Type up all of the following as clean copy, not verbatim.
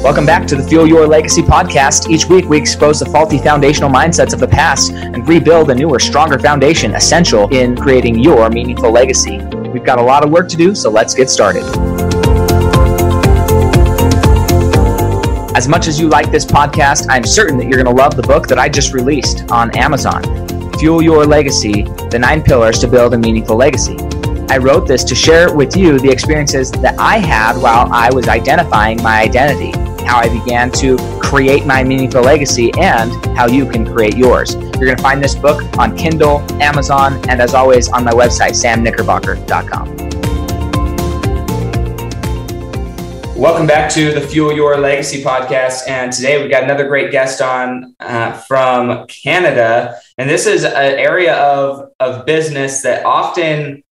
Welcome back to the Fuel Your Legacy podcast. Each week, we expose the faulty foundational mindsets of the past and rebuild a newer, stronger foundation essential in creating your meaningful legacy. We've got a lot of work to do, so let's get started. As much as you like this podcast, I'm certain that you're going to love the book that I just released on Amazon, Fuel Your Legacy, The 9 Pillars to Build a Meaningful Legacy. I wrote this to share with you the experiences that I had while I was identifying my identity, how I began to create my meaningful legacy, and how you can create yours. You're going to find this book on Kindle, Amazon, and as always on my website, samknickerbocker.com. Welcome back to the Fuel Your Legacy podcast. And today we've got another great guest on from Canada. And this is an area of business that often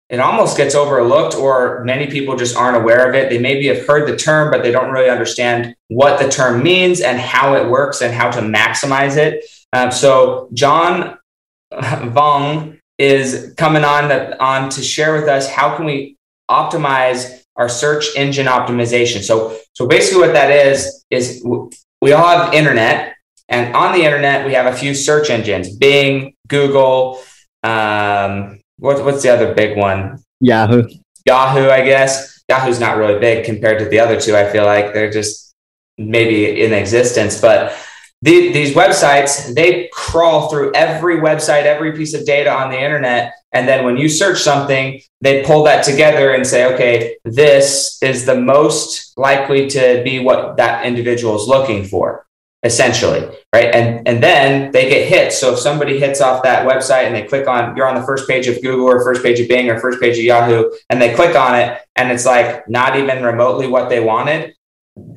it almost gets overlooked, or many people just aren't aware of it. They maybe have heard the term, but they don't really understand what the term means and how it works and how to maximize it. So John Vuong is coming on to share with us how can we optimize our search engine optimization. So basically what that is we all have internet, and on the internet, we have a few search engines, Bing, Google, what's the other big one? Yahoo, I guess. Yahoo's not really big compared to the other two. I feel like they're just maybe in existence, but these websites, they crawl through every website, every piece of data on the internet. And then when you search something, they pull that together and say, okay, this is the most likely to be what that individual is looking for, essentially, right? And then they get hits. So if somebody hits off that website and they click on, you're on the first page of Google or first page of Bing or first page of Yahoo, and they click on it and it's like not even remotely what they wanted.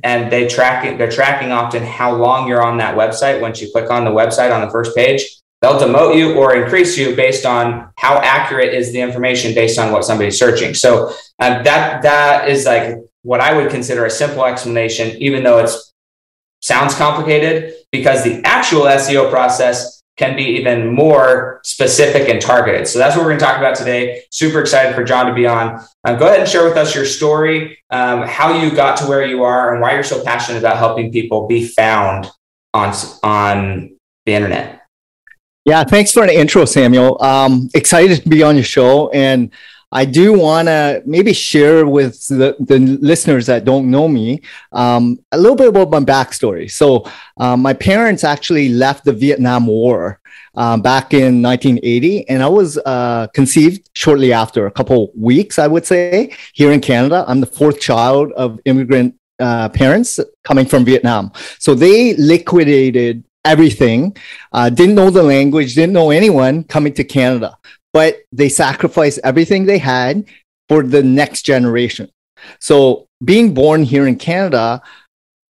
And they're tracking often how long you're on that website. Once you click on the website on the first page, they'll demote you or increase you based on how accurate is the information based on what somebody's searching. So that is like what I would consider a simple explanation, even though it sounds complicated, because the actual SEO process can be even more specific and targeted. So that's what we're going to talk about today. Super excited for John to be on. Go ahead and share with us your story, how you got to where you are, and why you're so passionate about helping people be found on the internet. Yeah, thanks for the intro, Samuel. Excited to be on your show. And I do want to maybe share with the listeners that don't know me a little bit about my backstory. So my parents actually left the Vietnam War back in 1980, and I was conceived shortly after, a couple weeks, I would say, here in Canada. I'm the fourth child of immigrant parents coming from Vietnam. So they liquidated everything, didn't know the language, didn't know anyone coming to Canada. But they sacrificed everything they had for the next generation. So being born here in Canada,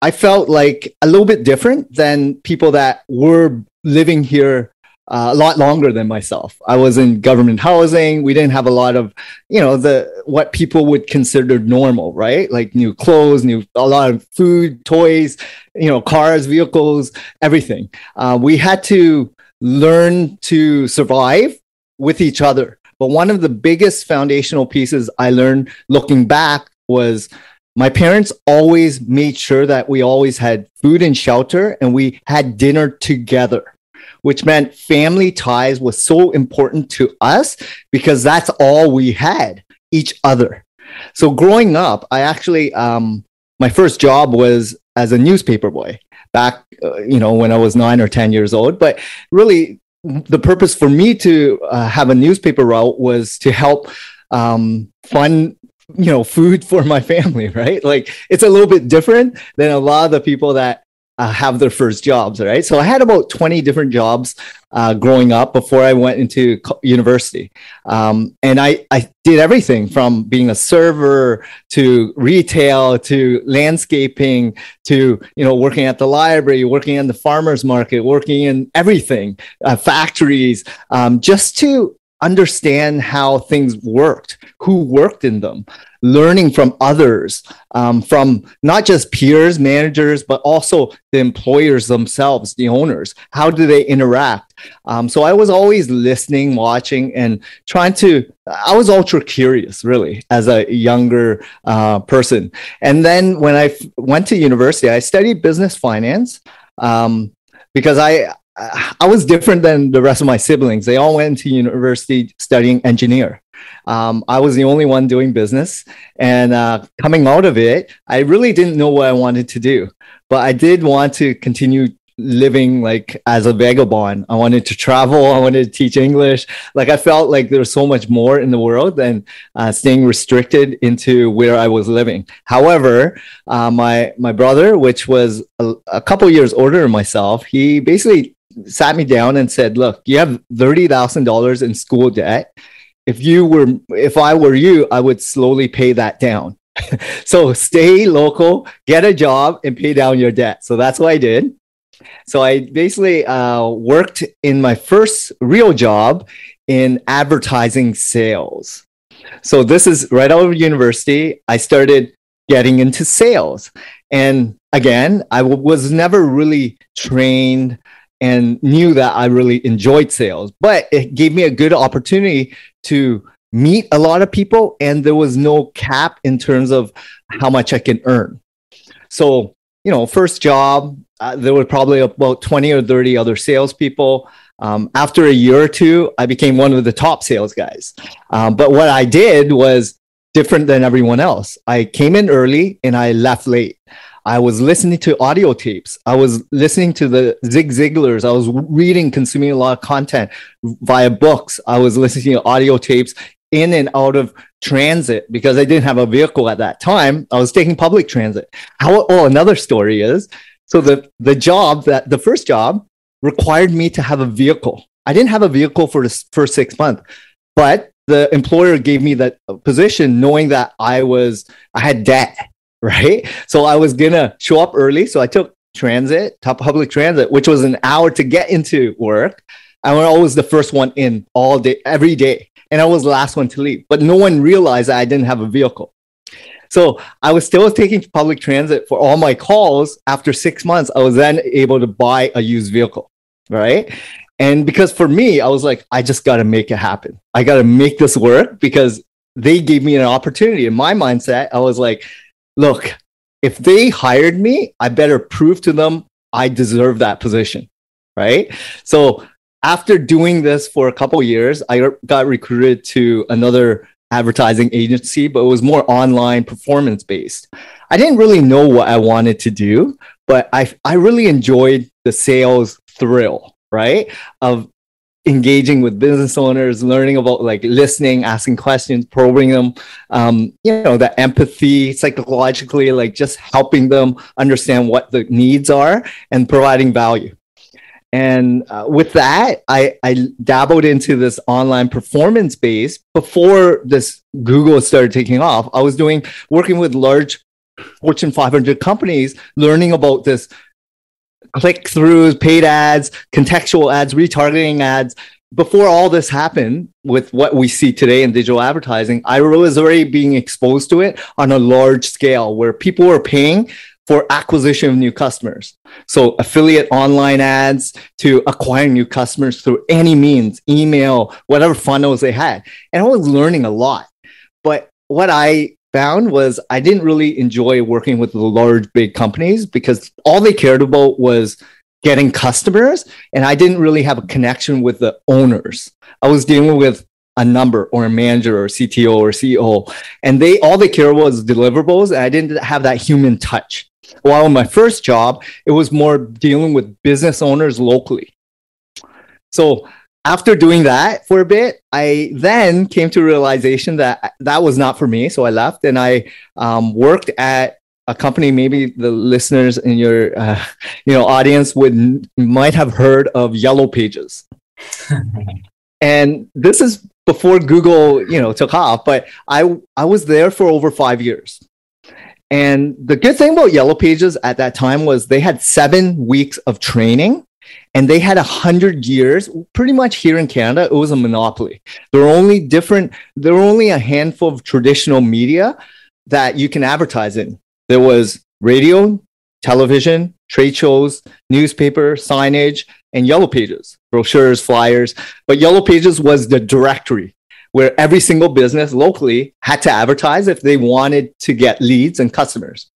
I felt like a little bit different than people that were living here a lot longer than myself. I was in government housing. We didn't have a lot of, what people would consider normal, right? Like new clothes, a lot of food, toys, cars, vehicles, everything. We had to learn to survive with each other. But one of the biggest foundational pieces I learned looking back was my parents always made sure that we always had food and shelter, and we had dinner together, which meant family ties was so important to us because that's all we had, each other. So growing up, I actually, my first job was as a newspaper boy back, when I was 9 or 10 years old. But really, the purpose for me to have a newspaper route was to help fund, food for my family, right? Like it's a little bit different than a lot of the people that have their first jobs, right? So I had about 20 different jobs growing up before I went into university. And I did everything from being a server to retail to landscaping to, working at the library, working in the farmer's market, working in everything, factories, just to understand how things worked, who worked in them, learning from others, from not just peers, managers, but also the employers themselves, the owners. How do they interact? So I was always listening, watching, and I was ultra curious, really, as a younger person. And then when I went to university, I studied business finance because I was different than the rest of my siblings. They all went to university studying engineer. I was the only one doing business. And coming out of it, I really didn't know what I wanted to do. But I did want to continue living like as a vagabond. I wanted to travel. I wanted to teach English. Like I felt like there was so much more in the world than staying restricted into where I was living. However, my brother, which was a couple years older than myself, he basically sat me down and said, look, you have $30,000 in school debt. If I were you, I would slowly pay that down. So stay local, get a job, and pay down your debt. So that's what I did. So I basically worked in my first real job in advertising sales. So this is right out of university. I started getting into sales. And again, I was never really trained and knew that I really enjoyed sales, but it gave me a good opportunity to meet a lot of people, and there was no cap in terms of how much I can earn. So, first job, there were probably about 20 or 30 other salespeople. After a year or two, I became one of the top sales guys. But what I did was different than everyone else. I came in early and I left late. I was listening to audio tapes. I was listening to the Zig Ziglars. I was consuming a lot of content via books. I was listening to audio tapes in and out of transit because I didn't have a vehicle at that time. I was taking public transit. Another story is, so the first job required me to have a vehicle. I didn't have a vehicle for the first 6 months, but the employer gave me that position knowing that I had debt. Right. So I was going to show up early. So I took public transit, which was an hour to get into work. I was always the first one in all day, every day. And I was the last one to leave. But no one realized that I didn't have a vehicle. So I was still taking public transit for all my calls. After 6 months, I was then able to buy a used vehicle. Right. And because for me, I was like, I just got to make it happen. I got to make this work because they gave me an opportunity. In my mindset, I was like, look, if they hired me, I better prove to them I deserve that position, right? So after doing this for a couple of years, I got recruited to another advertising agency, but it was more online performance-based. I didn't really know what I wanted to do, but I really enjoyed the sales thrill, right? Of engaging with business owners, learning about like listening, asking questions, probing them, the empathy, psychologically, like just helping them understand what the needs are and providing value. And with that, I dabbled into this online performance base before this Google started taking off. I was working with large Fortune 500 companies, learning about this click-throughs, paid ads, contextual ads, retargeting ads. Before all this happened with what we see today in digital advertising, I was already being exposed to it on a large scale where people were paying for acquisition of new customers. So affiliate online ads to acquiring new customers through any means, email, whatever funnels they had. And I was learning a lot. But what I found was I didn't really enjoy working with the large, big companies because all they cared about was getting customers. And I didn't really have a connection with the owners. I was dealing with a number or a manager or CTO or CEO. And all they cared about was deliverables. And I didn't have that human touch. While in my first job, it was more dealing with business owners locally. So after doing that for a bit, I then came to a realization that that was not for me. So I left and I worked at a company. Maybe the listeners in your audience might have heard of Yellow Pages. And this is before Google took off, but I was there for over 5 years. And the good thing about Yellow Pages at that time was they had 7 weeks of training And they had 100 years, pretty much here in Canada, it was a monopoly. There were only a handful of traditional media that you can advertise in. There was radio, television, trade shows, newspaper, signage, and Yellow Pages, brochures, flyers. But Yellow Pages was the directory where every single business locally had to advertise if they wanted to get leads and customers.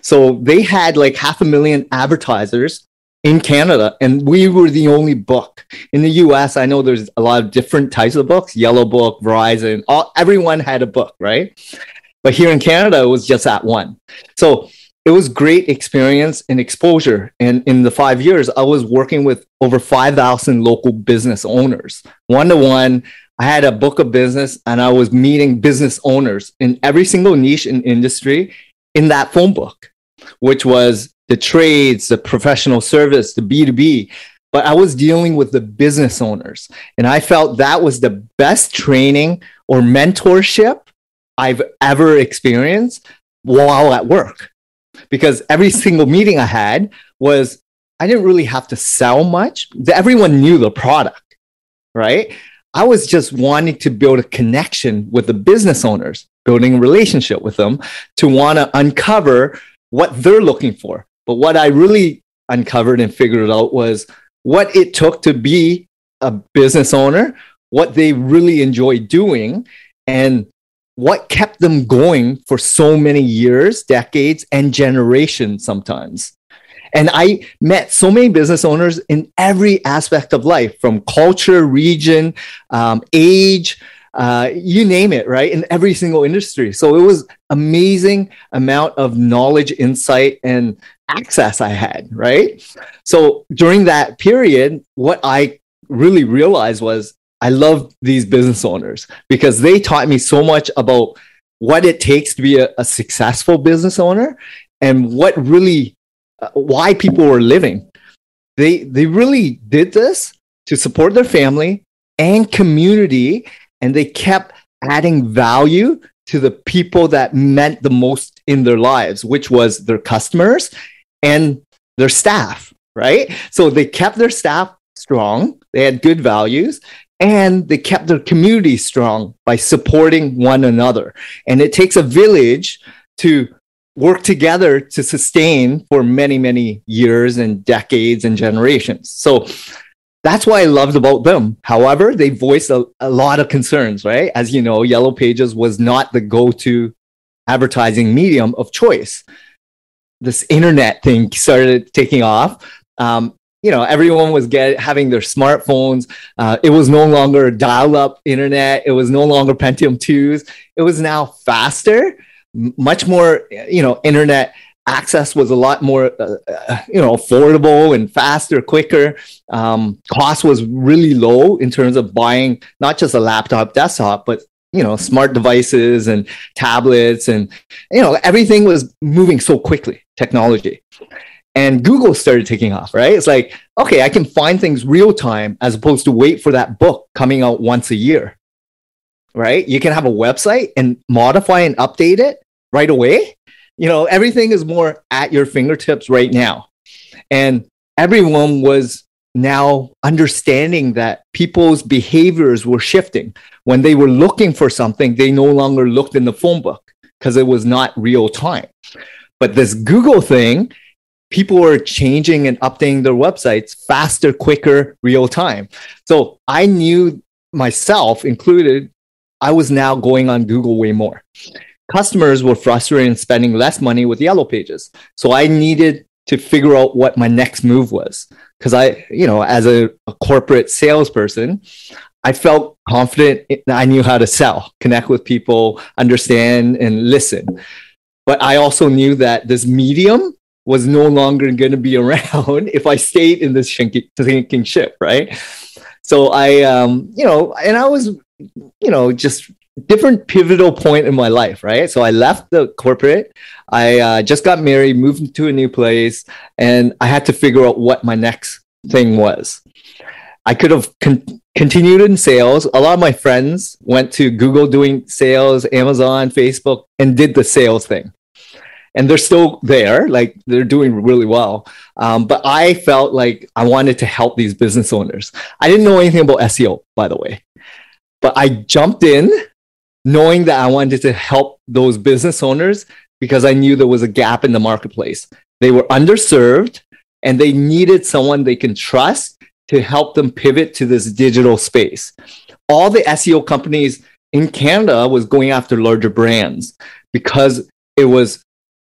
So they had like 500,000 advertisers in Canada, and we were the only book. In the US, I know there's a lot of different types of books, Yellow Book, Verizon, everyone had a book, right? But here in Canada, it was just that one. So it was great experience and exposure. And in the 5 years, I was working with over 5,000 local business owners. One-to-one, I had a book of business, and I was meeting business owners in every single niche and industry in that phone book, which was the trades, the professional service, the B2B, but I was dealing with the business owners. And I felt that was the best training or mentorship I've ever experienced while at work. Because every single meeting I had was, I didn't really have to sell much. Everyone knew the product, right? I was just wanting to build a connection with the business owners, building a relationship with them to want to uncover what they're looking for. But what I really uncovered and figured out was what it took to be a business owner, what they really enjoy doing, and what kept them going for so many years, decades, and generations sometimes. And I met so many business owners in every aspect of life, from culture, region, age, you name it, right? In every single industry. So it was amazing amount of knowledge, insight, and access I had, right? So during that period, what I really realized was I loved these business owners because they taught me so much about what it takes to be a successful business owner and what really, why people were living. They really did this to support their family and community, and they kept adding value to the people that meant the most in their lives, which was their customers and their staff, right? So they kept their staff strong, they had good values, and they kept their community strong by supporting one another. And it takes a village to work together to sustain for many, many years and decades and generations. So that's what I loved about them. However, they voiced a lot of concerns, right? As you know, Yellow Pages was not the go-to advertising medium of choice. This internet thing started taking off. Everyone was having their smartphones. It was no longer dial-up internet. It was no longer Pentium 2s. It was now faster, much more, internet access was a lot more, affordable and faster, quicker. Cost was really low in terms of buying not just a laptop, desktop, but smart devices and tablets, and everything was moving so quickly. Technology, and Google started taking off. Right? It's like, okay, I can find things real time as opposed to wait for that book coming out once a year. Right? You can have a website and modify and update it right away. Everything is more at your fingertips right now. And everyone was now understanding that people's behaviors were shifting. When they were looking for something, they no longer looked in the phone book because it was not real time. But this Google thing, people were changing and updating their websites faster, quicker, real time. So I knew, myself included, I was now going on Google way more. Customers were frustrated and spending less money with Yellow Pages. So I needed to figure out what my next move was. Because as a corporate salesperson, I felt confident that I knew how to sell, connect with people, understand, and listen. But I also knew that this medium was no longer going to be around if I stayed in this sinking ship, right? So I, and I was, just different pivotal point in my life, right? So I left the corporate. I just got married, moved to a new place, and I had to figure out what my next thing was. I could have continued in sales. A lot of my friends went to Google doing sales, Amazon, Facebook, and did the sales thing. and they're still there. Like they're doing really well. But I felt like I wanted to help these business owners. I didn't know anything about SEO, by the way, but I jumped in knowing that I wanted to help those business owners because I knew there was a gap in the marketplace. They were underserved and they needed someone they can trust to help them pivot to this digital space. All the SEO companies in Canada was going after larger brands because it was,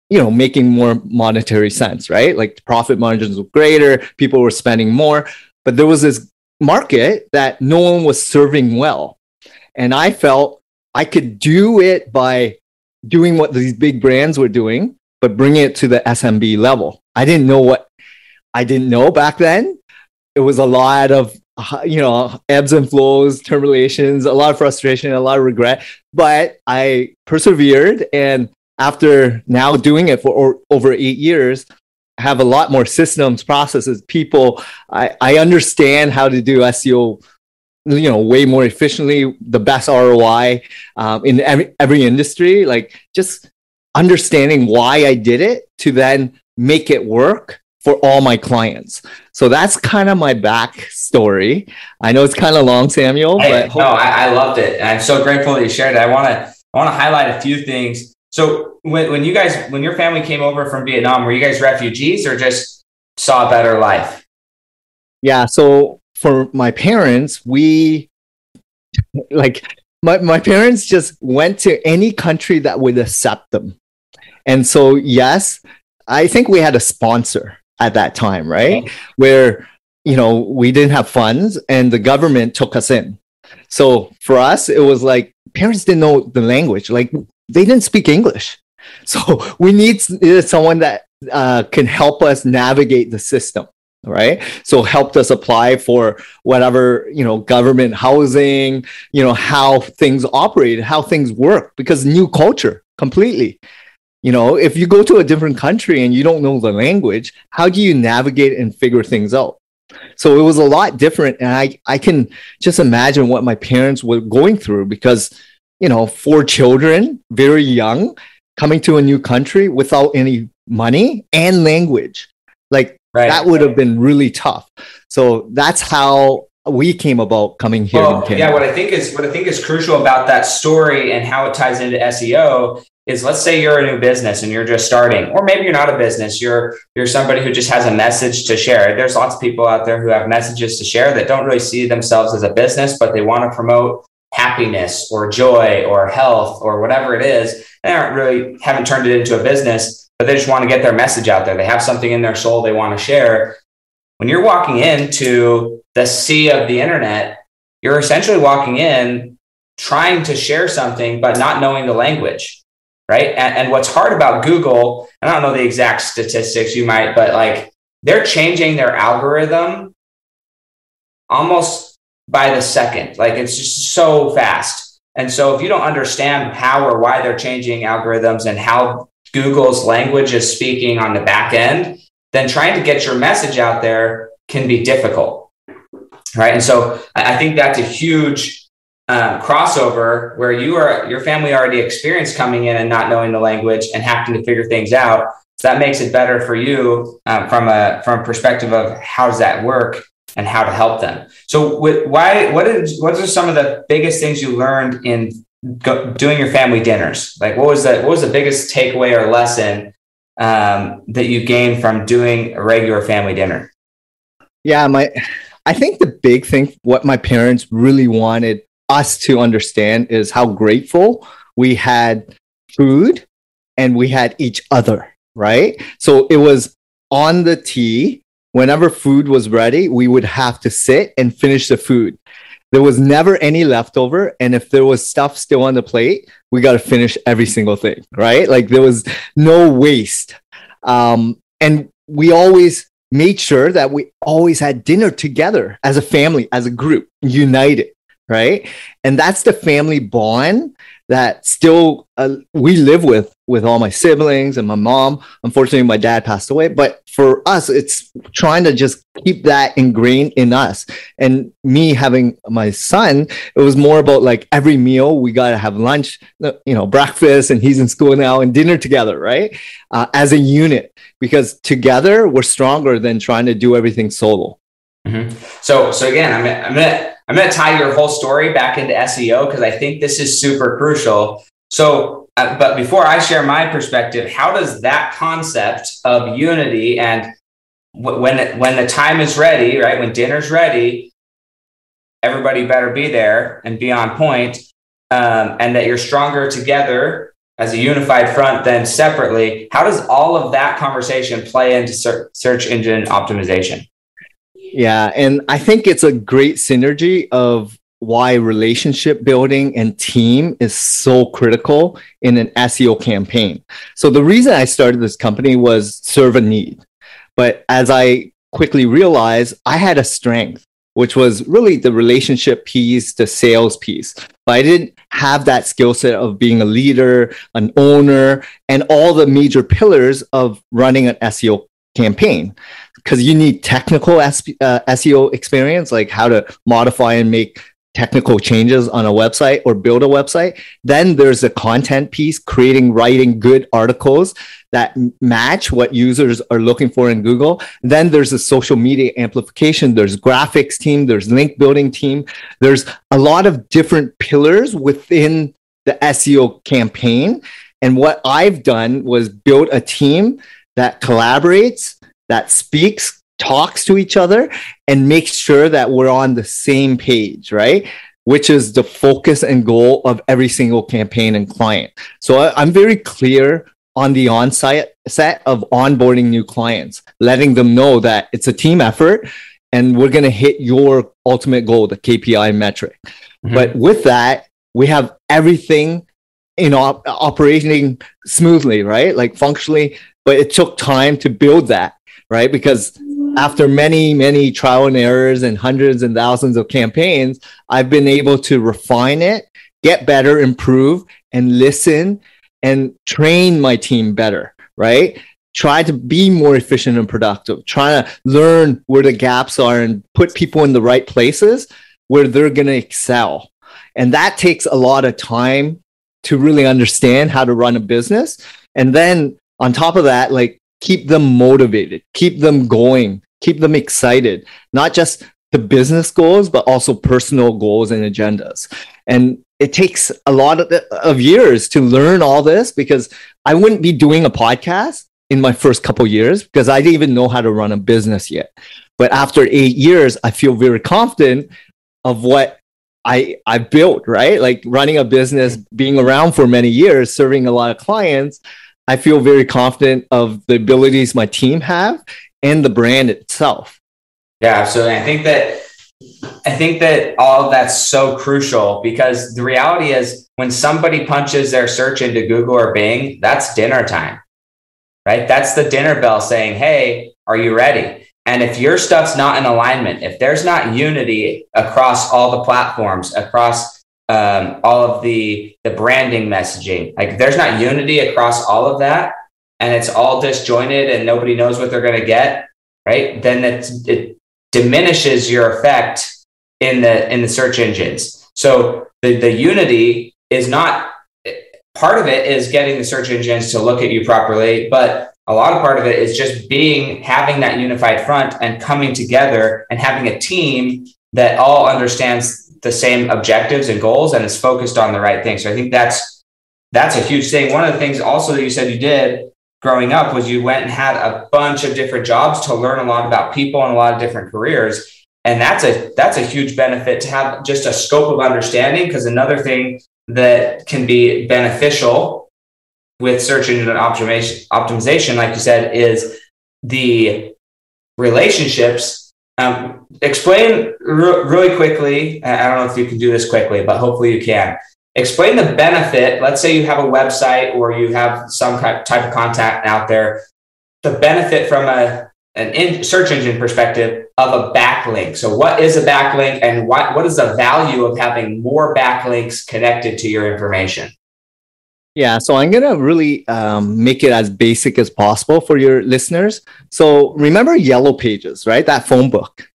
making more monetary sense, right? Like the profit margins were greater, people were spending more, but there was this market that no one was serving well. And I felt I could do it by doing what these big brands were doing, but bringing it to the SMB level. I didn't know back then. It was a lot of, ebbs and flows, terminations, a lot of frustration, a lot of regret, but I persevered. And after now doing it for over 8 years, I have a lot more systems, processes, people. I understand how to do SEO, way more efficiently, the best ROI in every industry, like just understanding why I did it to then make it work for all my clients. So that's kind of my backstory. I know it's kind of long, Samuel, but I loved it. And I'm so grateful that you shared it. I want to highlight a few things. So when your family came over from Vietnam, were you guys refugees or just saw a better life? Yeah. So for my parents, my parents just went to any country that would accept them. And so, yes, I think we had a sponsor at that time, right? Okay. Where, we didn't have funds and the government took us in. So for us, it was like parents didn't know the language. Like they didn't speak English. So we needed someone that can help us navigate the system. Right. So helped us apply for whatever, government housing, how things operate, how things work, because new culture completely. If you go to a different country and you don't know the language, how do you navigate and figure things out? So it was a lot different. And I can just imagine what my parents were going through because, 4 children, very young, coming to a new country without any money and language. Like, right. That would have been really tough. So that's how we came about coming here in Canada. Yeah, what I think is crucial about that story and how it ties into SEO is, let's say you're a new business and you're just starting, or maybe you're not a business, you're somebody who just has a message to share. There's lots of people out there who have messages to share that don't really see themselves as a business, but they want to promote happiness or joy or health or whatever it is. They haven't turned it into a business, but they just want to get their message out there. They have something in their soul they want to share. When you're walking into the sea of the internet, you're essentially walking in trying to share something, but not knowing the language, right? And what's hard about Google, and I don't know the exact statistics, you might, but like they're changing their algorithm almost by the second. Like it's just so fast. And so if you don't understand how or why they're changing algorithms and how Google's language is speaking on the back end, then trying to get your message out there can be difficult, right? And so I think that's a huge crossover where your family already experienced coming in and not knowing the language and having to figure things out. So that makes it better for you from a perspective of how does that work and how to help them. So what are some of the biggest things you learned in doing your family dinners? Like what was the biggest takeaway or lesson that you gained from doing a regular family dinner? Yeah, I think the big thing, what my parents really wanted us to understand is how grateful we had food and we had each other, right? So it was on the tee. Whenever food was ready, we would have to sit and finish the food. There was never any leftover. And if there was stuff still on the plate, we got to finish every single thing, right? Like there was no waste. And we always made sure that we always had dinner together as a family, as a group, united, right? And that's the family bond that still we live with all my siblings and my mom. Unfortunately, my dad passed away. But for us, it's trying to just keep that ingrained in us. And me having my son, it was more about like every meal, we got to have lunch, breakfast, and he's in school now, and dinner together, right? As a unit, because together we're stronger than trying to do everything solo. Mm-hmm. So again, I'm gonna tie your whole story back into SEO because I think this is super crucial. So, but before I share my perspective, how does that concept of unity and when the time is ready, right? When dinner's ready, everybody better be there and be on point, and that you're stronger together as a unified front than separately. How does all of that conversation play into search engine optimization? Yeah, and I think it's a great synergy of why relationship building and team is so critical in an SEO campaign. So the reason I started this company was serve a need. But as I quickly realized, I had a strength, which was really the relationship piece, the sales piece. But I didn't have that skill set of being a leader, an owner, and all the major pillars of running an SEO campaign, because you need technical SEO experience, like how to modify and make technical changes on a website or build a website. Then there's the content piece, writing good articles that match what users are looking for in Google. Then there's the social media amplification. There's graphics team. There's link building team. There's a lot of different pillars within the SEO campaign. And what I've done was build a team that collaborates, that speaks, talks to each other, and makes sure that we're on the same page, right? Which is the focus and goal of every single campaign and client. So I'm very clear on the on-site set of onboarding new clients, letting them know that it's a team effort and we're going to hit your ultimate goal, the KPI metric. Mm-hmm. But with that, we have everything operating smoothly, right? Like functionally, but it took time to build that, right? Because after many, many trial and errors and hundreds and thousands of campaigns, I've been able to refine it, get better, improve, and listen and train my team better, right? Try to be more efficient and productive, try to learn where the gaps are and put people in the right places where they're going to excel. And that takes a lot of time to really understand how to run a business. And then on top of that, like, keep them motivated, keep them going, keep them excited, not just the business goals, but also personal goals and agendas. And it takes a lot of years to learn all this, because I wouldn't be doing a podcast in my first couple of years because I didn't even know how to run a business yet. But after 8 years, I feel very confident of what I built, right? Like running a business, being around for many years, serving a lot of clients, I feel very confident of the abilities my team have and the brand itself. Yeah, absolutely. I think that all of that's so crucial, because the reality is when somebody punches their search into Google or Bing, that's dinner time, right? That's the dinner bell saying, hey, are you ready? And if your stuff's not in alignment, if there's not unity across all the platforms, across all of the branding messaging, like if there's not unity across all of that and it's all disjointed and nobody knows what they're going to get, right? Then it diminishes your effect in the search engines. So the unity is not, part of it is getting the search engines to look at you properly, but a lot of part of it is just having that unified front and coming together and having a team that all understands the same objectives and goals and is focused on the right thing. So I think that's a huge thing. One of the things also that you said you did growing up was you went and had a bunch of different jobs to learn a lot about people and a lot of different careers. And that's a huge benefit to have just a scope of understanding, because another thing that can be beneficial with search engine optimization, like you said, is the relationships. Explain really quickly. I don't know if you can do this quickly, but hopefully you can. Explain the benefit. Let's say you have a website or you have some type of content out there. The benefit from a search engine perspective of a backlink. So what is a backlink, and what is the value of having more backlinks connected to your information? Yeah, so I'm going to really make it as basic as possible for your listeners. So remember Yellow Pages, right? That phone book.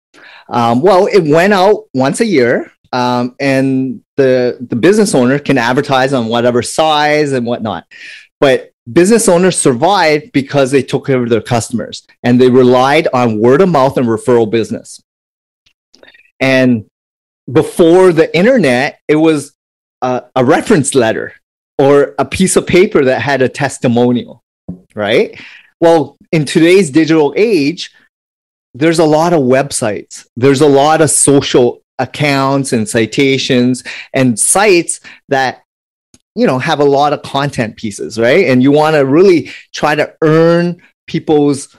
Well, it went out once a year, and the business owner can advertise on whatever size and whatnot. But business owners survived because they took care of their customers, and they relied on word of mouth and referral business. And before the internet, it was a reference letter or a piece of paper that had a testimonial, right? Well, in today's digital age, there's a lot of websites. There's a lot of social accounts and citations and sites that, you know, have a lot of content pieces, right? And you want to really try to earn people's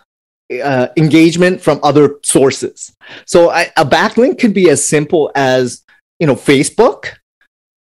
engagement from other sources. So a backlink could be as simple as, you know, Facebook,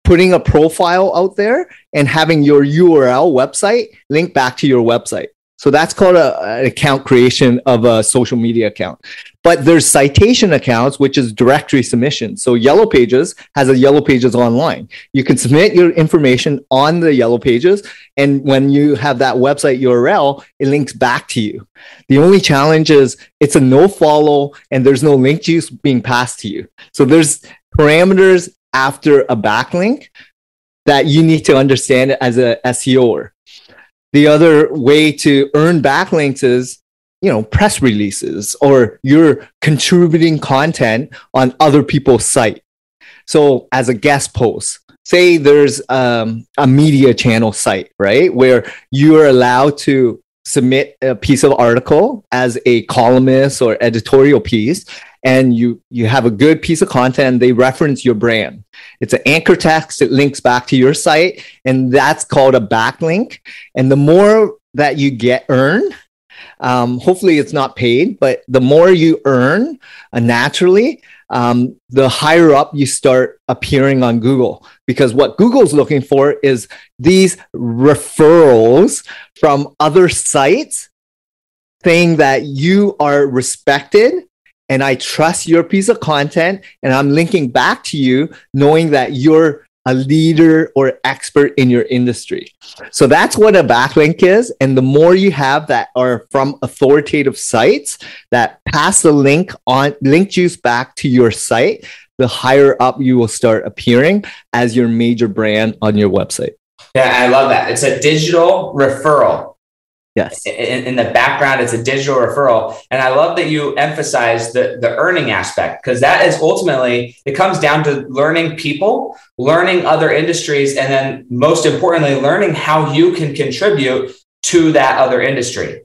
putting a profile out there and having your URL website link back to your website. So that's called an account creation of a social media account. But there's citation accounts, which is directory submission. So Yellow Pages has a Yellow Pages online. You can submit your information on the Yellow Pages, and when you have that website URL, it links back to you. The only challenge is it's a no follow and there's no link juice being passed to you. So there's parameters after a backlink that you need to understand as a SEOer. The other way to earn backlinks is, you know, press releases, or you're contributing content on other people's site. So as a guest post, say there's a media channel site, right, where you're allowed to submit a piece of article as a columnist or editorial piece, and you have a good piece of content, and they reference your brand. It's an anchor text. It links back to your site, and that's called a backlink. And the more that you earn, hopefully it's not paid, but the more you earn naturally, the higher up you start appearing on Google. Because what Google's looking for is these referrals from other sites saying that you are respected, and I trust your piece of content, and I'm linking back to you knowing that you're a leader or expert in your industry. So that's what a backlink is. And the more you have that are from authoritative sites that pass the link juice back to your site, the higher up you will start appearing as your major brand on your website. Yeah, I love that. It's a digital referral. Yes. In the background, it's a digital referral. And I love that you emphasize the earning aspect, because that is ultimately, it comes down to learning people, learning other industries, and then most importantly, learning how you can contribute to that other industry.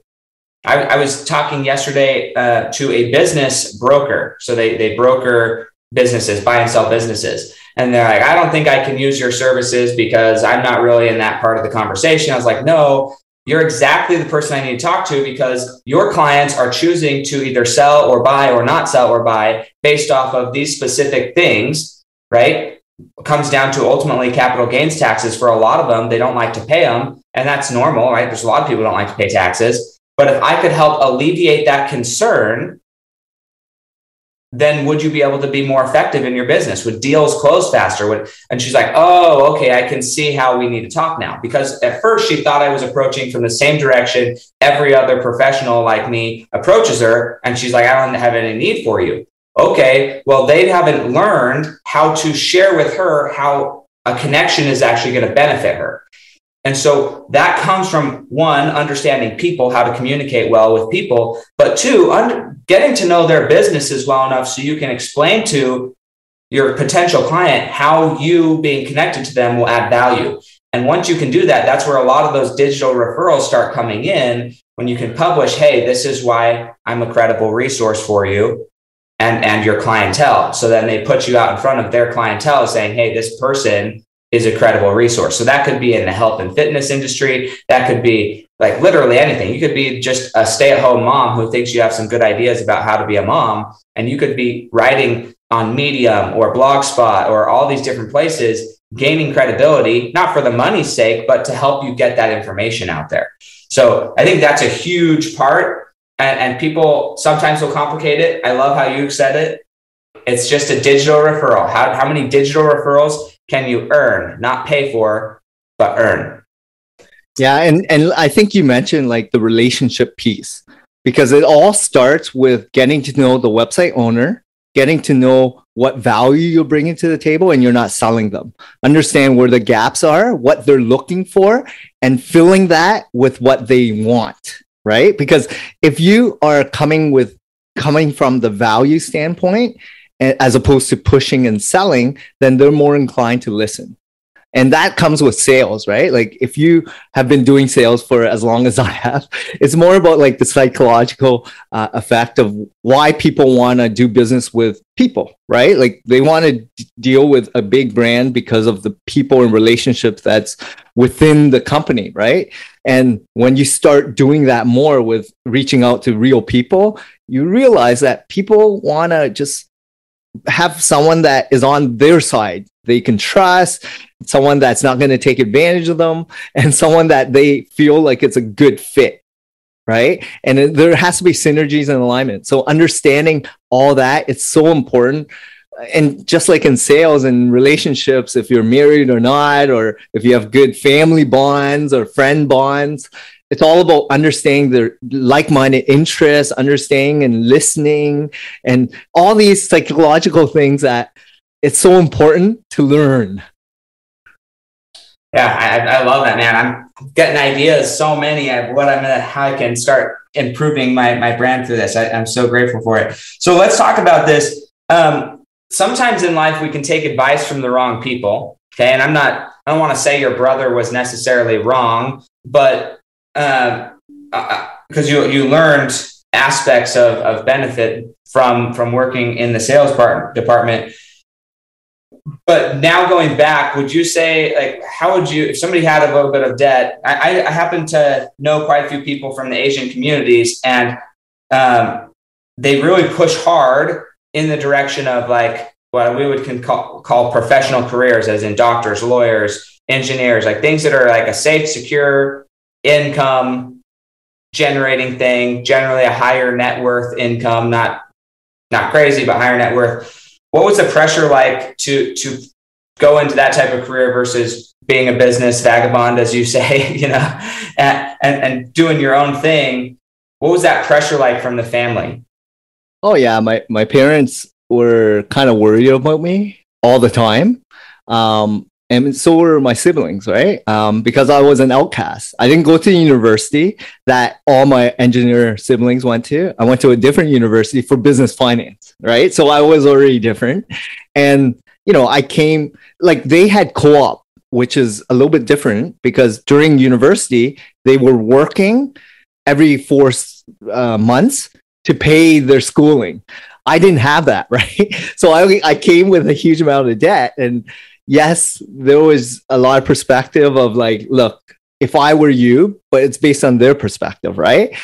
I was talking yesterday to a business broker. So they broker businesses, buy and sell businesses. And they're like, I don't think I can use your services because I'm not really in that part of the conversation. I was like, no, you're exactly the person I need to talk to, because your clients are choosing to either sell or buy or not sell or buy based off of these specific things, right? It comes down to ultimately capital gains taxes. For a lot of them, they don't like to pay them. And that's normal, right? There's a lot of people who don't like to pay taxes. But if I could help alleviate that concern, then would you be able to be more effective in your business? Would deals close faster? And she's like, oh, okay, I can see how we need to talk now. Because at first she thought I was approaching from the same direction every other professional like me approaches her. And she's like, I don't have any need for you. Okay, well, they haven't learned how to share with her how a connection is actually going to benefit her. And so that comes from, one, understanding people, how to communicate well with people, but two, getting to know their businesses well enough so you can explain to your potential client how you being connected to them will add value. And once you can do that, that's where a lot of those digital referrals start coming in, when you can publish, hey, this is why I'm a credible resource for you and your clientele. So then they put you out in front of their clientele saying, hey, this person is a credible resource. So that could be in the health and fitness industry. That could be like literally anything. You could be just a stay-at-home mom who thinks you have some good ideas about how to be a mom. And you could be writing on Medium or Blogspot or all these different places, gaining credibility, not for the money's sake, but to help you get that information out there. So I think that's a huge part and people sometimes will complicate it. I love how you said it. It's just a digital referral. How many digital referrals can you earn, not pay for, but earn? Yeah. And I think you mentioned like the relationship piece, because it all starts with getting to know the website owner, getting to know what value you're bringing to the table, and you're not selling them. Understand where the gaps are, what they're looking for, and filling that with what they want, right? Because if you are coming from the value standpoint, as opposed to pushing and selling, then they're more inclined to listen. And that comes with sales, right? Like if you have been doing sales for as long as I have, it's more about like the psychological effect of why people want to do business with people, right? Like they want to deal with a big brand because of the people and relationships that's within the company, right? And when you start doing that more with reaching out to real people, you realize that people want to just have someone that is on their side they can trust, someone that's not going to take advantage of them, and someone that they feel like it's a good fit, right? And there has to be synergies and alignment. So understanding all that, it's so important. And just like in sales and relationships, if you're married or not, or if you have good family bonds or friend bonds, it's all about understanding their like-minded interests, understanding and listening, and all these psychological things that it's so important to learn. Yeah, I love that, man. I'm getting ideas, so many of how I can start improving my brand through this. I'm so grateful for it. So let's talk about this. Sometimes in life we can take advice from the wrong people. Okay, and I don't want to say your brother was necessarily wrong, but because you learned aspects of benefit from working in the sales department. But now going back, would you say, like, how would you, if somebody had a little bit of debt, I happen to know quite a few people from the Asian communities, and they really push hard in the direction of like what we would call professional careers, as in doctors, lawyers, engineers, like things that are like a safe, secure income generating thing, generally a higher net worth income, not crazy, but higher net worth. What was the pressure like to go into that type of career versus being a business vagabond, as you say, and doing your own thing? What was that pressure like from the family? Oh yeah, my parents were kind of worried about me all the time. And so were my siblings, right? Because I was an outcast. I didn't go to the university that all my engineer siblings went to. I went to a different university for business finance, right? So I was already different. And, I came, like they had co-op, which is a little bit different because during university, they were working every 4 months to pay their schooling. I didn't have that, right? So I came with a huge amount of debt. And yes, there was a lot of perspective of like, look, if I were you, but it's based on their perspective, right?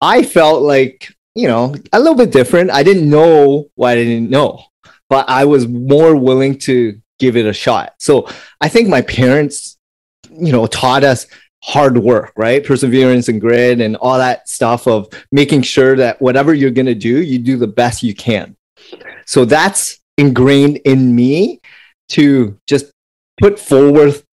I felt like, a little bit different. I didn't know what I didn't know, but I was more willing to give it a shot. So I think my parents, taught us hard work, right? Perseverance and grit and all that stuff of making sure that whatever you're going to do, you do the best you can. So that's ingrained in me to just put forward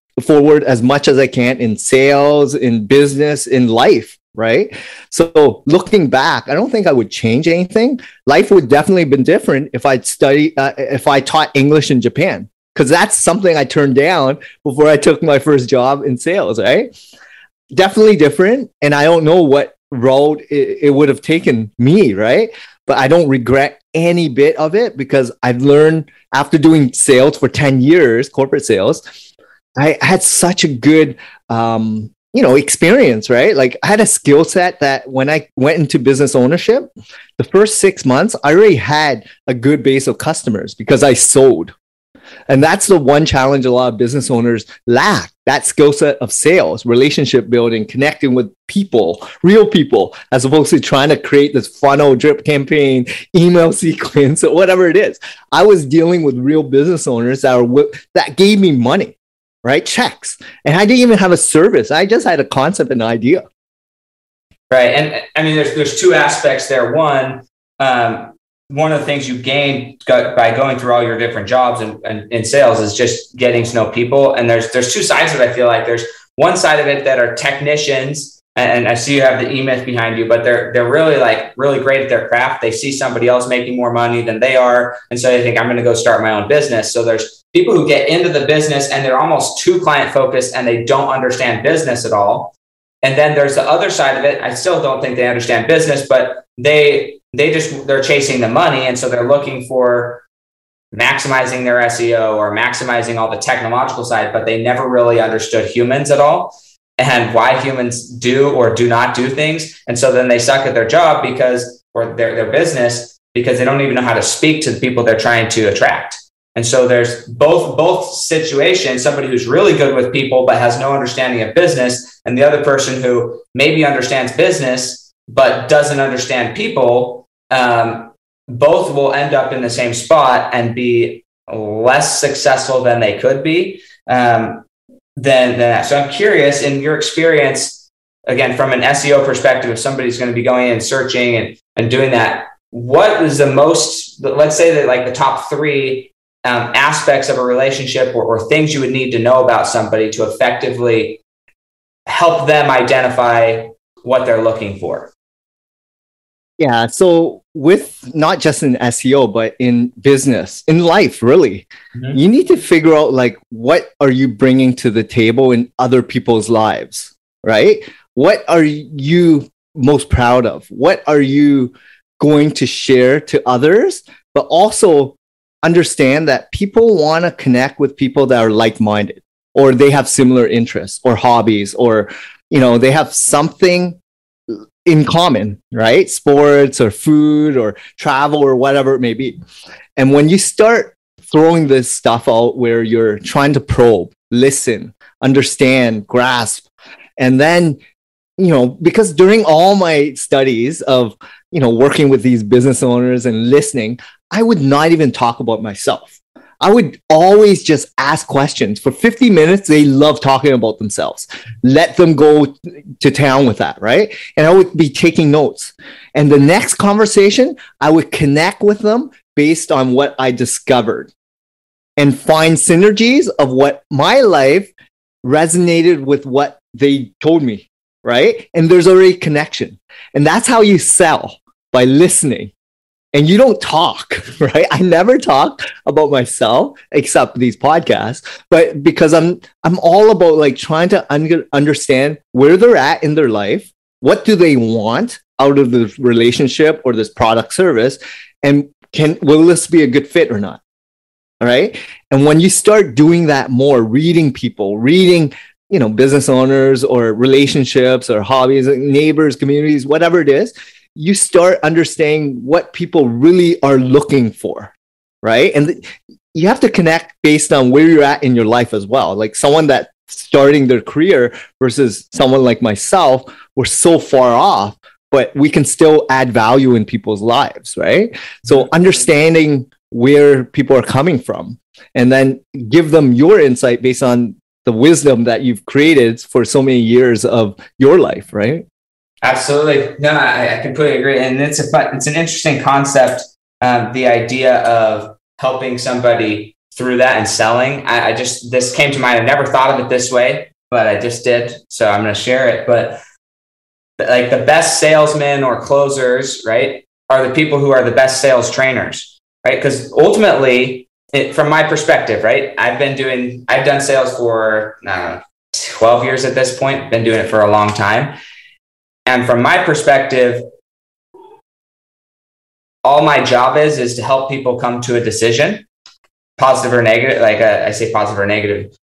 as much as I can in sales, in business, in life, right? So looking back, I don't think I would change anything. Life would definitely have been different if if I taught English in Japan, because that's something I turned down before I took my first job in sales, right? Definitely different. And I don't know what road it would have taken me, right? But I don't regret any bit of it because I've learned after doing sales for 10 years, corporate sales, I had such a good, experience, right? Like I had a skill set that when I went into business ownership, the first 6 months, I already had a good base of customers because I sold. And that's the one challenge a lot of business owners lack, that skill set of sales, relationship building, connecting with people, real people, as opposed to trying to create this funnel drip campaign, email sequence, or whatever it is. I was dealing with real business owners that gave me money, right? Checks. And I didn't even have a service. I just had a concept and idea. Right. And I mean, there's two aspects there. One of the things you gain by going through all your different jobs and in sales is just getting to know people. And there's two sides of it. I feel like there's one side of it that are technicians, and I see you have the E-Myth behind you, but they're really great at their craft. They see somebody else making more money than they are, and so they think, I'm going to go start my own business. So there's people who get into the business and they're almost too client focused and they don't understand business at all. And then there's the other side of it. I still don't think they understand business, but they're chasing the money. And so they're looking for maximizing their SEO or maximizing all the technological side, but they never really understood humans at all and why humans do or do not do things. And so then they suck at their job or their business, because they don't even know how to speak to the people they're trying to attract. And so there's both situations, somebody who's really good with people but has no understanding of business, and the other person who maybe understands business but doesn't understand people. Both will end up in the same spot and be less successful than they could be than that. So I'm curious, in your experience, again, from an SEO perspective, if somebody's going to be going in and searching and doing that, what is the most, let's say that like the top three aspects of a relationship or things you would need to know about somebody to effectively help them identify what they're looking for? Yeah. So with not just in SEO, but in business, in life, really, you need to figure out like, what are you bringing to the table in other people's lives, right? What are you most proud of? What are you going to share to others? But also understand that people want to connect with people that are like-minded, or they have similar interests or hobbies, or, they have something in common, right? Sports or food or travel or whatever it may be. And when you start throwing this stuff out where you're trying to probe, listen, understand, grasp, and then, because during all my studies of, working with these business owners and listening, I would not even talk about myself. I would always just ask questions. For 50 minutes, they love talking about themselves. Let them go to town with that, right? And I would be taking notes. And the next conversation, I would connect with them based on what I discovered and find synergies of what my life resonated with what they told me, right? And there's already connection. And that's how you sell, by listening. And you don't talk, right? I never talk about myself except these podcasts, but because I'm all about like trying to understand where they're at in their life, what do they want out of the relationship or this product service, and will this be a good fit or not? All right. And when you start doing that more, reading people, business owners or relationships or hobbies, neighbors, communities, whatever it is, you start understanding what people really are looking for, right? And you have to connect based on where you're at in your life as well. Like someone that's starting their career versus someone like myself, we're so far off, but we can still add value in people's lives, right? So understanding where people are coming from and then give them your insight based on the wisdom that you've created for so many years of your life, right? Absolutely. No, I completely agree. And it's an interesting concept. The idea of helping somebody through that and selling. This came to mind. I never thought of it this way, but I just did. So I'm going to share it. But like the best salesmen or closers, right, are the people who are the best sales trainers, right? Because ultimately, from my perspective, right, I've done sales for 12 years at this point, been doing it for a long time. And from my perspective, all my job is to help people come to a decision, positive or negative. Like I say positive or negative.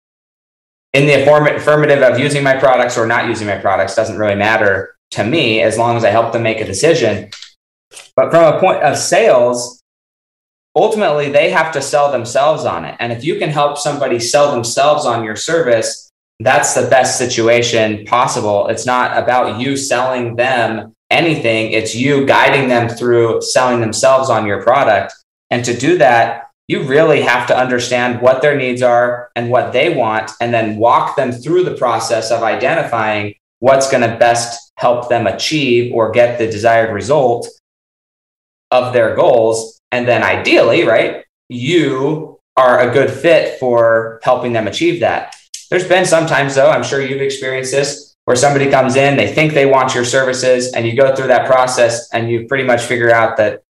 In the affirmative of using my products or not using my products doesn't really matter to me as long as I help them make a decision. But from a point of sales, ultimately, they have to sell themselves on it. And if you can help somebody sell themselves on your service, that's the best situation possible. It's not about you selling them anything. It's you guiding them through selling themselves on your product. And to do that, you really have to understand what their needs are and what they want, and then walk them through the process of identifying what's going to best help them achieve or get the desired result of their goals. And then ideally, right, you are a good fit for helping them achieve that. There's been sometimes, though, I'm sure you've experienced this, where somebody comes in, they think they want your services, and you go through that process and you pretty much figure out that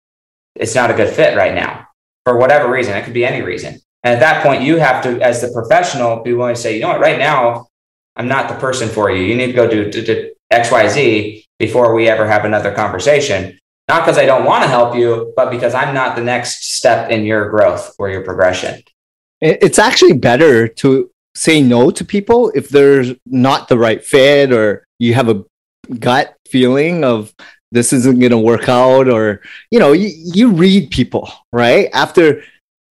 it's not a good fit right now for whatever reason. It could be any reason. And at that point, you have to, as the professional, be willing to say, you know what, right now, I'm not the person for you. You need to go do X, Y, Z before we ever have another conversation. Not because I don't want to help you, but because I'm not the next step in your growth or your progression. It's actually better to say no to people if they're not the right fit, or you have a gut feeling of this isn't going to work out, or, you read people, right? After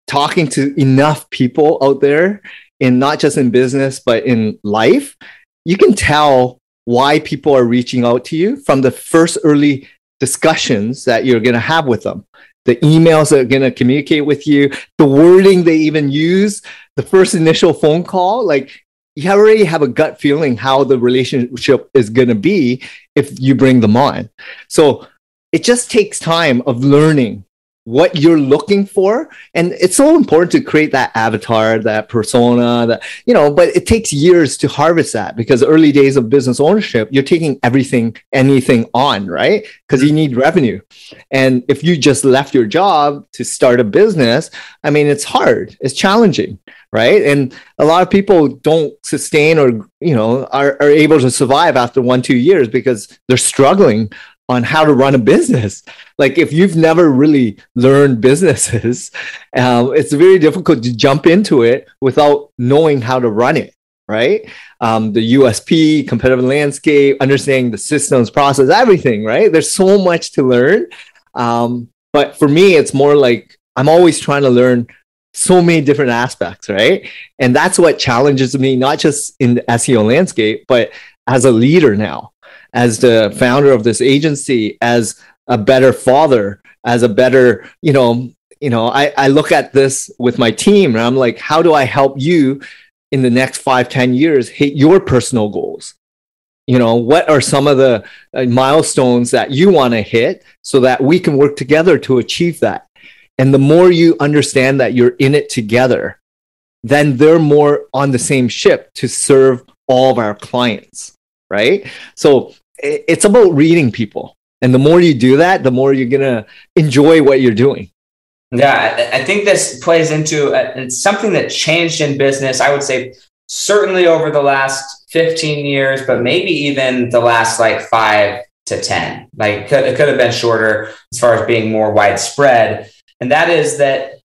talking to enough people out there, in not just in business, but in life, you can tell why people are reaching out to you from the first early discussions that you're going to have with them. The emails that are going to communicate with you, the wording they even use, the first initial phone call, like you already have a gut feeling how the relationship is going to be if you bring them on. So it just takes time of learning what you're looking for. And it's so important to create that avatar, that persona, that, but it takes years to harvest that, because early days of business ownership, you're taking anything on, right? Because you need revenue. And if you just left your job to start a business, it's hard, it's challenging, right? And a lot of people don't sustain or, are able to survive after 1-2 years because they're struggling on how to run a business. Like if you've never really learned businesses, it's very difficult to jump into it without knowing how to run it, right? The USP, competitive landscape, understanding the systems, process, everything, right? There's so much to learn. But for me, it's more like I'm always trying to learn so many different aspects, right? And that's what challenges me, not just in the SEO landscape, but as a leader now, as the founder of this agency, as a better father, as a better, I look at this with my team and I'm like, how do I help you in the next 5-10 years hit your personal goals? What are some of the milestones that you want to hit so that we can work together to achieve that? And the more you understand that you're in it together, then they're more on the same ship to serve all of our clients, right? So it's about reading people. And the more you do that, the more you're going to enjoy what you're doing. Yeah, I think this plays into it's something that changed in business, I would say, certainly over the last 15 years, but maybe even the last 5 to 10. It could have been shorter as far as being more widespread. And that is that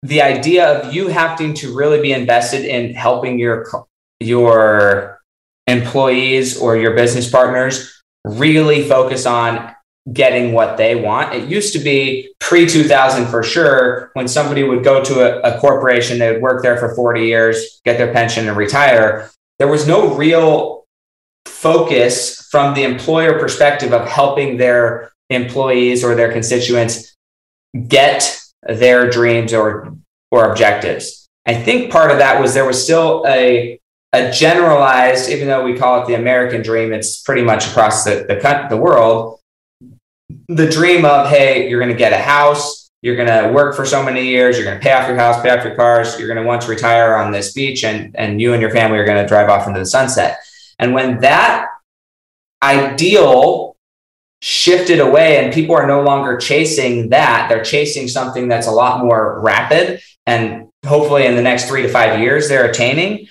the idea of you having to really be invested in helping your employees or your business partners really focus on getting what they want. It used to be pre-2000 for sure, when somebody would go to a corporation, they would work there for 40 years, get their pension and retire. There was no real focus from the employer perspective of helping their employees or their constituents get their dreams or objectives. I think part of that was there was still a generalized, even though we call it the American dream, it's pretty much across the world, the dream of, hey, you're going to get a house, you're going to work for so many years, you're going to pay off your house, pay off your cars, you're going to want to retire on this beach, and you and your family are going to drive off into the sunset. And when that ideal shifted away and people are no longer chasing that, they're chasing something that's a lot more rapid, and hopefully in the next 3 to 5 years they're attaining,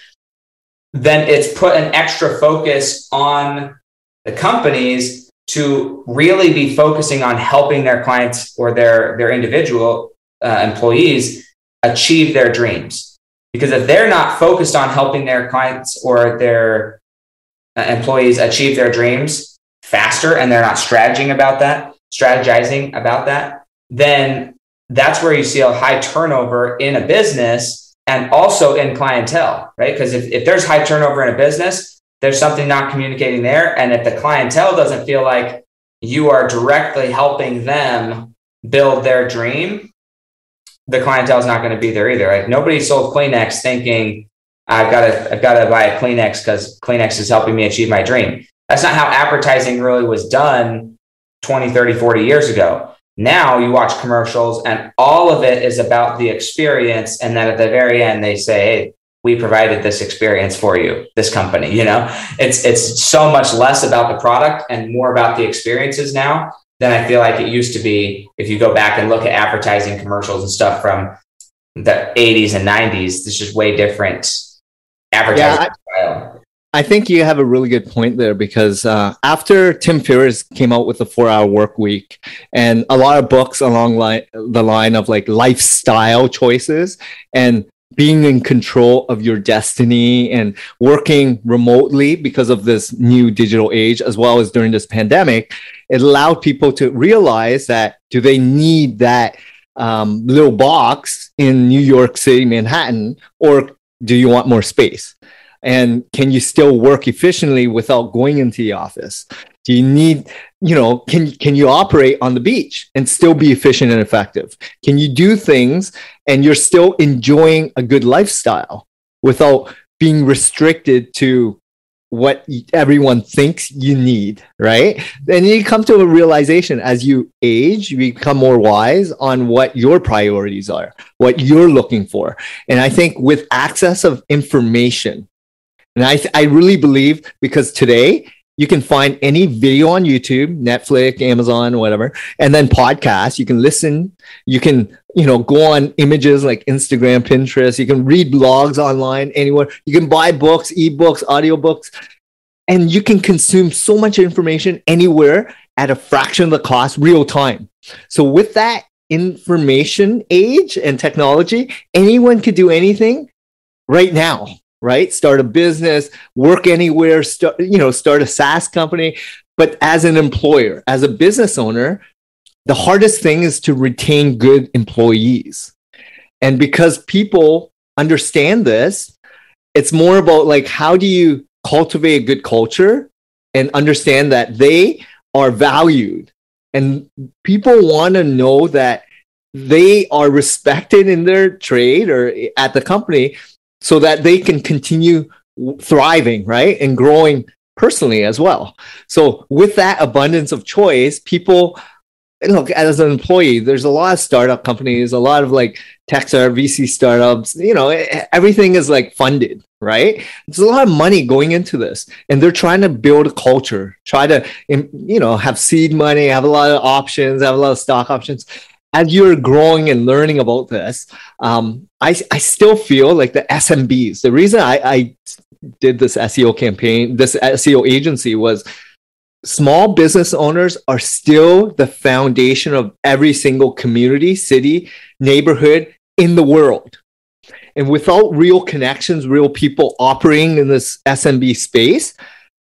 then it's put an extra focus on the companies to really be focusing on helping their clients or their individual employees achieve their dreams. Because if they're not focused on helping their clients or their employees achieve their dreams faster, and they're not strategizing about that, then that's where you see a high turnover in a business and also in clientele, right? Because if there's high turnover in a business, there's something not communicating there. And if the clientele doesn't feel like you are directly helping them build their dream, the clientele is not going to be there either. Nobody sold Kleenex thinking, I've got to buy a Kleenex because Kleenex is helping me achieve my dream. That's not how advertising really was done 20, 30, 40 years ago. Now you watch commercials and all of it is about the experience. And then at the very end, they say, hey, we provided this experience for you, this company, it's so much less about the product and more about the experiences now than I feel like it used to be. If you go back and look at advertising commercials and stuff from the 80s and 90s, this is way different advertising style. I think you have a really good point there because after Tim Ferriss came out with the 4-Hour Work Week and a lot of books along the line of like lifestyle choices and being in control of your destiny and working remotely because of this new digital age, as well as during this pandemic, it allowed people to realize that do they need that little box in New York City, Manhattan, or do you want more space? And can you still work efficiently without going into the office? Do you need, can you operate on the beach and still be efficient and effective? Can you do things and you're still enjoying a good lifestyle without being restricted to what everyone thinks you need, right? Then you come to a realization as you age, you become more wise on what your priorities are, what you're looking for. And I think with access of information, and I really believe because today you can find any video on YouTube, Netflix, Amazon, whatever, and then podcasts. You can listen. You can, go on images like Instagram, Pinterest. You can read blogs online anywhere. You can buy books, ebooks, audiobooks, and you can consume so much information anywhere at a fraction of the cost, real time. So with that information age and technology, anyone could do anything right now. Right? Start a business, work anywhere, start a SaaS company. But as an employer, as a business owner, the hardest thing is to retain good employees. And because people understand this, it's more about like, how do you cultivate a good culture and understand that they are valued? And people want to know that they are respected in their trade or at the company, so that they can continue thriving, right? And growing personally as well. So with that abundance of choice, people, look, as an employee, there's a lot of startup companies, a lot of like tech startup, VC startups, everything is like funded, right? There's a lot of money going into this and they're trying to build a culture, try to, have seed money, have a lot of options, have a lot of stock options. As you're growing and learning about this, I still feel like the SMBs, the reason I did this SEO campaign, this SEO agency was small business owners are still the foundation of every single community, city, neighborhood in the world. And without real connections, real people operating in this SMB space,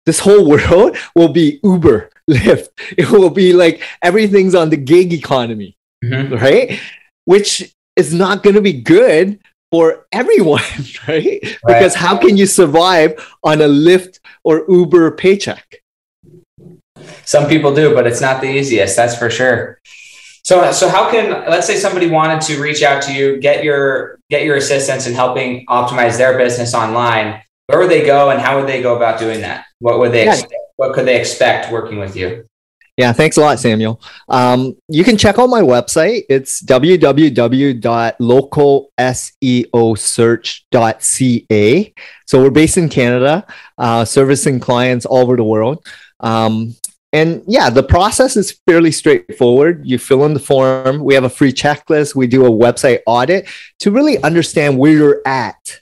this whole world will be Uber, Lyft. It will be like everything's on the gig economy. Mm-hmm. Right? Which is not going to be good for everyone, right? Because how can you survive on a Lyft or Uber paycheck? Some people do, but it's not the easiest, that's for sure. So how can, let's say somebody wanted to reach out to you, get your assistance in helping optimize their business online, where would they go and how would they go about doing that? What would they expect? What could they expect working with you? Yeah, thanks a lot, Samuel. You can check out my website. It's www.localseosearch.ca. So we're based in Canada, servicing clients all over the world. And yeah, the process is fairly straightforward. You fill in the form. We have a free checklist. We do a website audit to really understand where you're at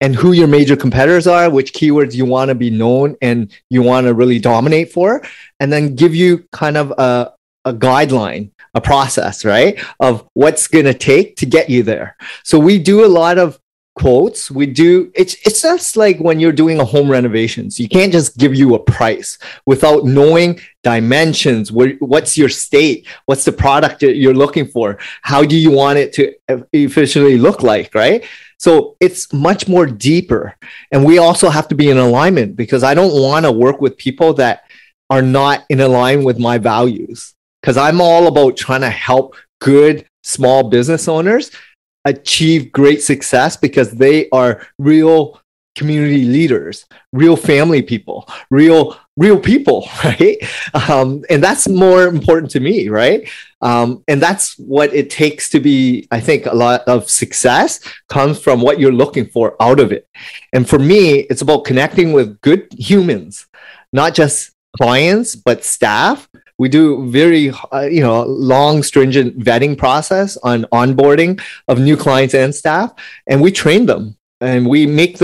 and who your major competitors are, which keywords you want to be known and you want to really dominate for, and then give you kind of a guideline, a process, right, of what's going to take to get you there. So we do a lot of quotes. It's just like when you're doing a home renovations. You can't just give you a price without knowing dimensions. What's your state? What's the product that you're looking for? How do you want it to efficiently look like, right? So it's much more deeper. And we also have to be in alignment because I don't want to work with people that are not in alignment with my values, because I'm all about trying to help good small business owners achieve great success because they are real community leaders, real family people, real people, right? And that's more important to me, right? And that's what it takes to be, I think a lot of success comes from what you're looking for out of it. And for me, it's about connecting with good humans, not just clients, but staff. We do very, long, stringent vetting process on onboarding of new clients and staff, and we train them. And we make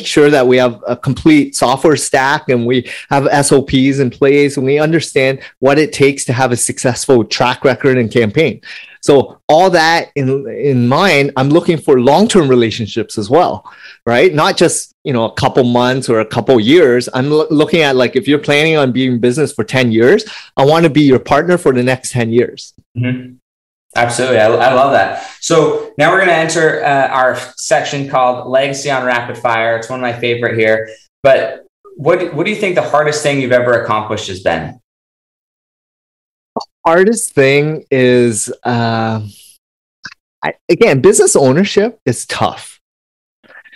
sure that we have a complete software stack and we have SOPs in place and we understand what it takes to have a successful track record and campaign. So all that in mind, I'm looking for long-term relationships as well, right? Not just, a couple months or a couple years. I'm looking at like, if you're planning on being in business for 10 years, I want to be your partner for the next 10 years. Mm-hmm. Absolutely. I love that. So now we're going to enter our section called Legacy on Rapid Fire. It's one of my favorite here. But what do you think the hardest thing you've ever accomplished has been? The hardest thing is, again, business ownership is tough.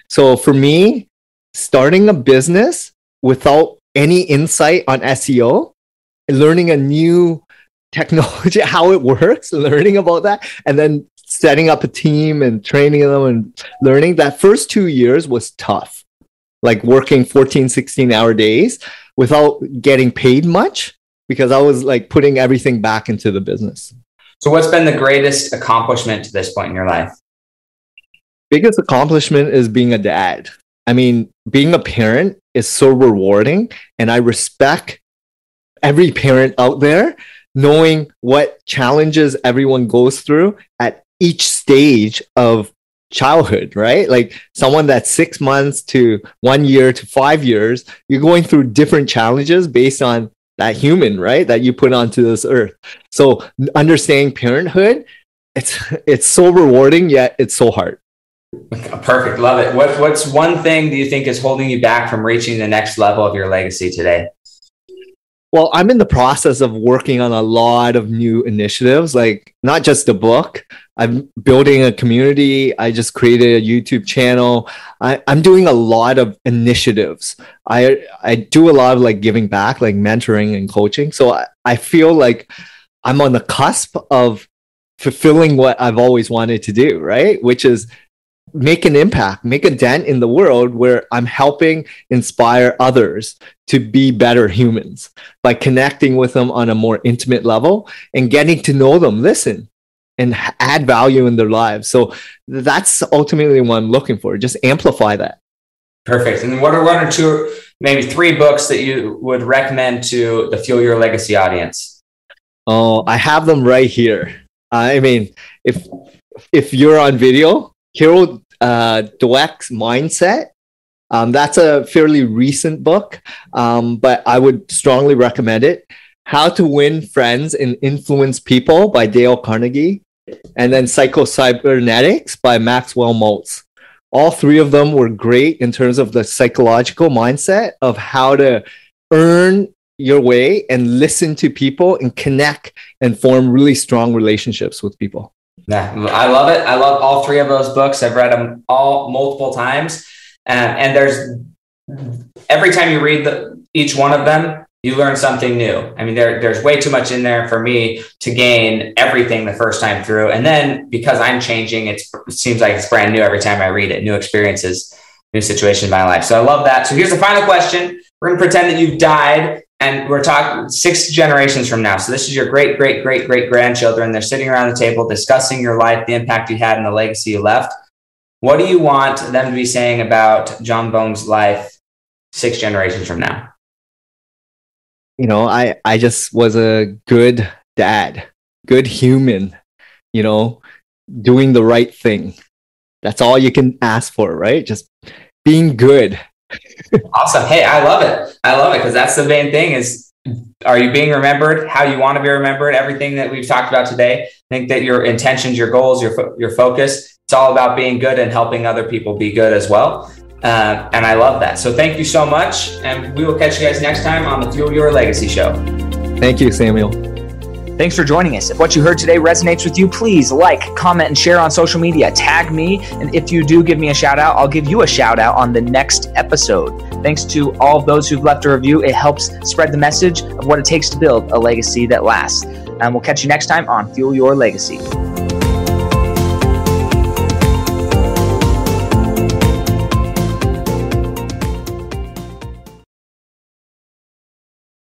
So for me, starting a business without any insight on SEO, learning a new technology, how it works, learning about that, and then setting up a team and training them and learning. That first 2 years was tough, like working 14, 16-hour days without getting paid much because I was like putting everything back into the business. So what's been the greatest accomplishment to this point in your life? Biggest accomplishment is being a dad. I mean, being a parent is so rewarding, and I respect every parent out there, knowing what challenges everyone goes through at each stage of childhood, right? Like someone that's 6 months to 1 year to 5 years, you're going through different challenges based on that human, right? That you put onto this earth. So understanding parenthood, it's so rewarding, yet it's so hard. Perfect. Love it. What's one thing do you think is holding you back from reaching the next level of your legacy today? Well, I'm in the process of working on a lot of new initiatives, like not just a book. I'm building a community. I just created a YouTube channel. I'm doing a lot of initiatives. I do a lot of like giving back, like mentoring and coaching. So I feel like I'm on the cusp of fulfilling what I've always wanted to do, right? Which is make an impact, make a dent in the world where I'm helping inspire others to be better humans by connecting with them on a more intimate level and getting to know them, listen, and add value in their lives. So that's ultimately what I'm looking for. Just amplify that. Perfect. And what are one or two, maybe 3 books that you would recommend to the Fuel Your Legacy audience? Oh, I have them right here. I mean, if you're on video, Carol Dweck's Mindset. That's a fairly recent book, but I would strongly recommend it. How to Win Friends and Influence People by Dale Carnegie, and then Psycho-Cybernetics by Maxwell Maltz. All 3 of them were great in terms of the psychological mindset of how to earn your way and listen to people and connect and form really strong relationships with people. Yeah, I love it. I love all 3 of those books. I've read them all multiple times. And there's every time you read each one of them, you learn something new. I mean, there's way too much in there for me to gain everything the first time through. And then because I'm changing, it seems like it's brand new every time I read it. New experiences, new situation in my life. So I love that. So here's the final question. We're going to pretend that you've died. And we're talking 6 generations from now. So this is your great grandchildren. They're sitting around the table discussing your life, the impact you had, and the legacy you left. What do you want them to be saying about John Vuong's life 6 generations from now? I just was a good dad, good human, doing the right thing. That's all you can ask for, right? Just being good. Awesome. Hey, I love it. Because that's the main thing is, are you being remembered how you want to be remembered? Everything that we've talked about today, I think that your intentions, your goals, your focus, it's all about being good and helping other people be good as well. And I love that. So thank you so much. And we will catch you guys next time on the Fuel Your Legacy Show. Thank you, Samuel. Thanks for joining us. If what you heard today resonates with you, please like, comment, and share on social media. Tag me. And if you do give me a shout out, I'll give you a shout out on the next episode. Thanks to all of those who've left a review. It helps spread the message of what it takes to build a legacy that lasts. And we'll catch you next time on Fuel Your Legacy.